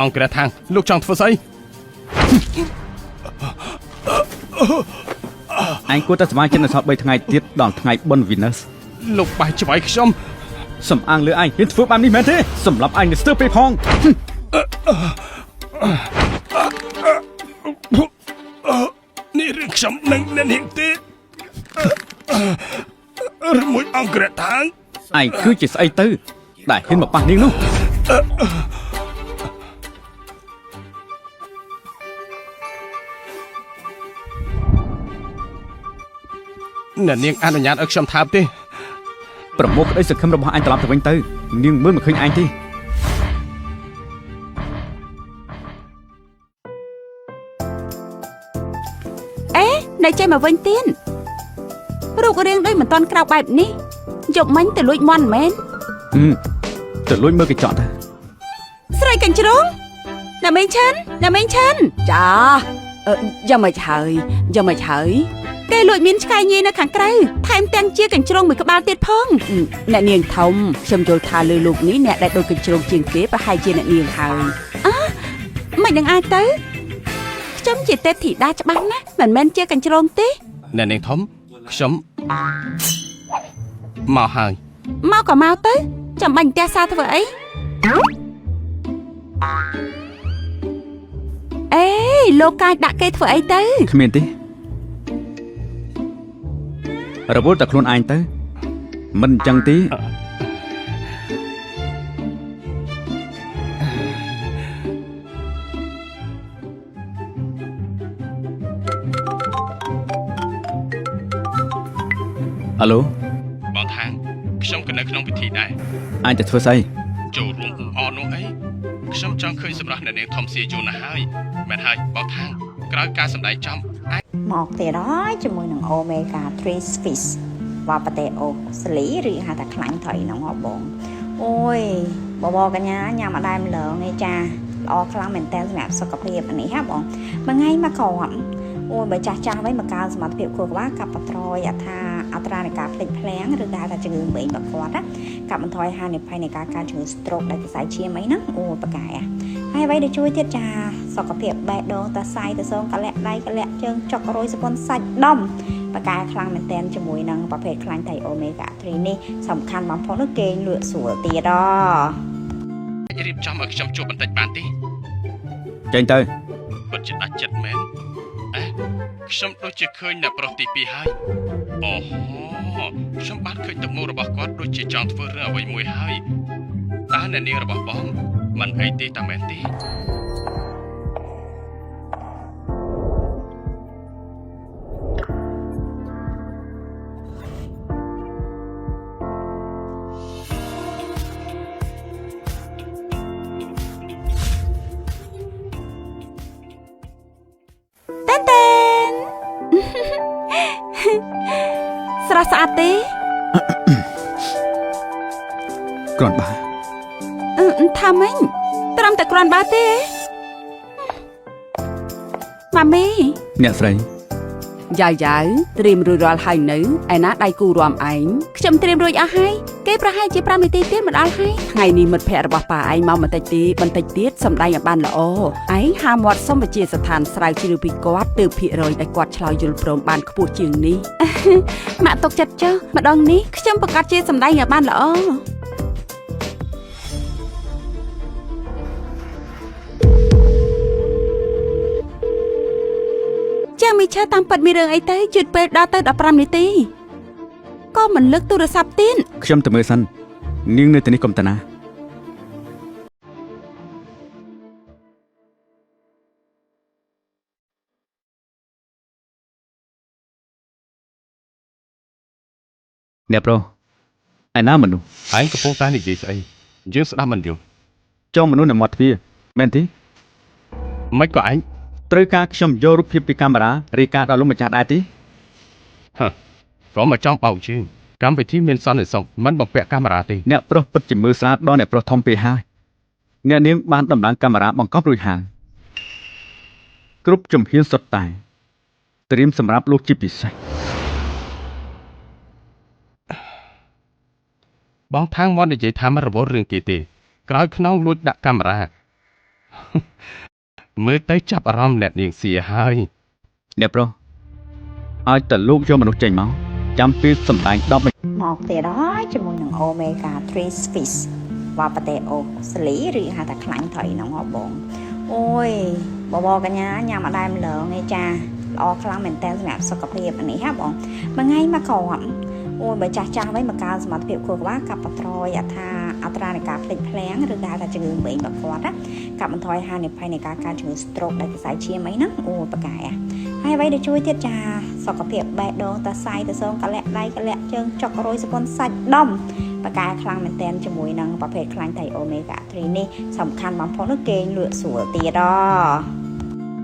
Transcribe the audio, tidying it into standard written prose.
អង្គរៈថាងលោកចង់ធ្វើស្អីអញគួរតែសមាជិកនៅសល់3ថ្ងៃទៀតដល់ថ្ងៃបុណ្យ Venus លោកបាយច្បាយខ្ញុំសំអាងលើអញហ៊ានធ្វើបែបនេះមែនទេសម្រាប់អញទៅស្ទើរពេលផងនេះរឿងខ្ញុំនឹងអ្នកនាងទេឬមួយអង្គរៈថាងឯងគឺជាស្អីទៅដែលហ៊ានមកប៉ះនាងនោះអ្នកនាងអនុញ្ញាតឲ្យខ្ញុំថើបទេប្រមូលក្តីសង្ឃឹមរបស់អញត្រឡប់ទៅវិញទៅនាងមើលមិនឃើញអញទេអេនៅចេះមកវិញទៀតរូបរាងដូចមិនតន់ក្រោកបែបនេះយកមាញ់ទៅលួចមន់មែនទៅលួចមើលកញ្ចក់ទៅស្រីកញ្ជ្រងណាមេងឆាន់ចាយ៉ាងមិនហើយគេលួចមានឆ្កែញីនៅខាងក្រៅថែមទាំងជាកញ្ជ្រងមួយក្បាលទៀតផងអ្នកនាងធំខ្ញុំយល់ថាលើលោកនេះអ្នកដែលដូចកញ្ជ្រងជាងគេប្រហែលជាអ្នកនាងហើយមិននឹងអាចទៅខ្ញុំជាទេពធីតាច្បាស់ណាស់មិនមែនជាកញ្ជ្រងទេអ្នកនាងធំខ្ញុំមកហើយមកក៏មកទៅចាំបាញ់ផ្ទះសារធ្វើអីអេលោកកាយដាក់គេធ្វើអីទៅគ្មានទេរវល់តែខ្លួនឯងទៅមិនអញ្ចឹងទេអាឡូបងថាងខ្ញុំក៏នៅក្នុងពិធីដែរអញទៅធ្វើស្អីចូលរួមអរនោះអីខ្ញុំចង់ឃើញសម្រាប់អ្នកនាងធំសៀយូរណាស់ហើយមែនហើយបងថាងក្រោយការសម្ដែងចំមកទៀតហើយជាមួយនឹង Omega 3 Fish វ៉ាប៉ាតេអូស្លីឬហៅថាខ្លាញ់ត្រីហ្នឹងហ៎បងអូយបបកញ្ញាញ៉ាំអត់ដែរម្លងទេចាល្អខ្លាំងមែនតើសម្រាប់សុខភាពនេះហ៎បងមួយថ្ងៃមកគ្រាប់អូយបើចាស់វិញមកកើនសមត្ថភាពខួរក្បាលកាប់បន្ថយអត្រានៃការភ្លេចភ្លាំងឬដែលថាជំងឺមេងបើគាត់ណាកាប់បន្ថយហានិភ័យនៃការកើតជំងឺ stroke ដែលខ្សែឈាមអីហ្នឹងអូយប្រកែហើយអ្វីដែលជួយទៀតចាសុខភាពបេះដូងតសៃតសងកលាក់ដៃកលាក់ជើងចុករយសពុនសាច់ដុំប្រកែខ្លាំងមែនតើជាមួយនឹងប្រភេទខ្លាញ់ត្រី Omega 3 នេះសំខាន់បំផុតនោះគេលក់ស្រួលទៀតរៀបចំឲ្យខ្ញុំជួបបន្តិចបានទេចេញទៅពិតជាដាច់ចិត្តមែនខ្ញុំដូចជាឃើញអ្នកប្រុសទី2ហើយអូខ្ញុំបានឃើញទឹកមុខរបស់គាត់ដូចជាចង់ធ្វើរឿងអ្វីមួយហើយតើអ្នកនាងរបស់បងមិនអីទេតាមែនទេស្រស់ស្អាតទេគ្រាន់បើថាម៉េចត្រឹមតែគ្រាន់បើទេម៉ាមីអ្នកស្រីយ៉ាវត្រៀមរួចរាល់ហើយនៅឯណាដៃគូរួមឯងខ្ញុំត្រៀមរួចអស់ហើយគេប្រហែលជា5នាទីទៀតមកដល់ហើយថ្ងៃនេះមិត្តភ័ក្តិរបស់ប៉ាឯងមកបន្តិចទៀតសម្ដែងឲ្យបានល្អឯងហាមាត់សុំវិជាស្ថានស្រាវជ្រាវពីគាត់ទើបភាគរយដែលគាត់ឆ្លើយយល់ព្រមបានខ្ពស់ជាងនេះម៉ាក់ទុកចិត្តចុះម្ដងនេះខ្ញុំប្រកាសជាសម្ដែងឲ្យបានល្អចាំមីឆាតាមពិតមានរឿងអីទៅជឿពេលដល់ទៅ15នាទីក៏មិនលើកទូរស័ព្ទទៀតខ្ញុំទៅមើលសិននាងនៅទីនេះកុំតាណាអ្នកប្រុសឯណាមនុស្សឯងកំពុងតែនិយាយស្អីយើងស្ដាប់មិនយល់ចុះមនុស្សនៅមាត់ទ្វារមែនទេមិនក៏ឯងត្រូវការខ្ញុំយករូបភាពពីកាមេរ៉ារាយការណ៍ដល់លោកម្ចាស់ដែរទេក៏មកចង់បោកជើងកម្មវិធីមានសន្តិសុខមិនបំពាក់កាមេរ៉ាទេអ្នកប្រុសពិតជាមើលស្រាលដល់អ្នកប្រុសធំពេកហើយអ្នកនាងបានដំឡើងកាមេរ៉ាបង្កប់រួចហើយគ្រប់ជំហានសុទ្ធតែត្រៀមសម្រាប់លោកជាពិសេសបងថាងមកនិយាយថាមិនរវល់រឿងគេទេក្រោយខ្នងលួចដាក់កាមេរ៉ា មើលទៅចាប់អារម្មណ៍អ្នកនាងសៀហើយ អ្នកប្រុសឲ្យតែលោកយកមនុស្សចេញមកចាំពេលសម្ដែង10 មកទៀតហើយជាមួយនឹង Omega 3 Fish វ៉ាប៉ាតេអូស្លីឬហៅថាខ្លាញ់ត្រីហ្នឹងហ៎បងអូយបបកញ្ញាញ៉ាំអត់ដែរម្លងឯចាល្អខ្លាំងមែនតើសម្រាប់សុខភាពអានេះហ่าបងមួយថ្ងៃមកគ្រាប់អូយបើចាស់វិញមកកើនសមត្ថភាពខួរក្បាលកាប់បន្ថយអត្រានៃការភ្លេចភ្លាំងឬដែលថាជំងឺមេងបាក់គាត់ណាកាប់បន្ថយហានិភ័យនៃការកើតជំងឺ stroke ដែលខ្សែឈាមអីហ្នឹងអូយប្រកែហើយអ្វីដែលជួយទៀតចាសុខភាពបេះដូងតសៃតសងកលាក់ដៃកលាក់ជើងចុករយសពុនសាច់ដុំប្រកែខ្លាំងមែនតើជាមួយនឹងប្រភេទខ្លាញ់ត្រី Omega 3នេះសំខាន់បំផុតនោះគេងលក់ស្រួលទៀត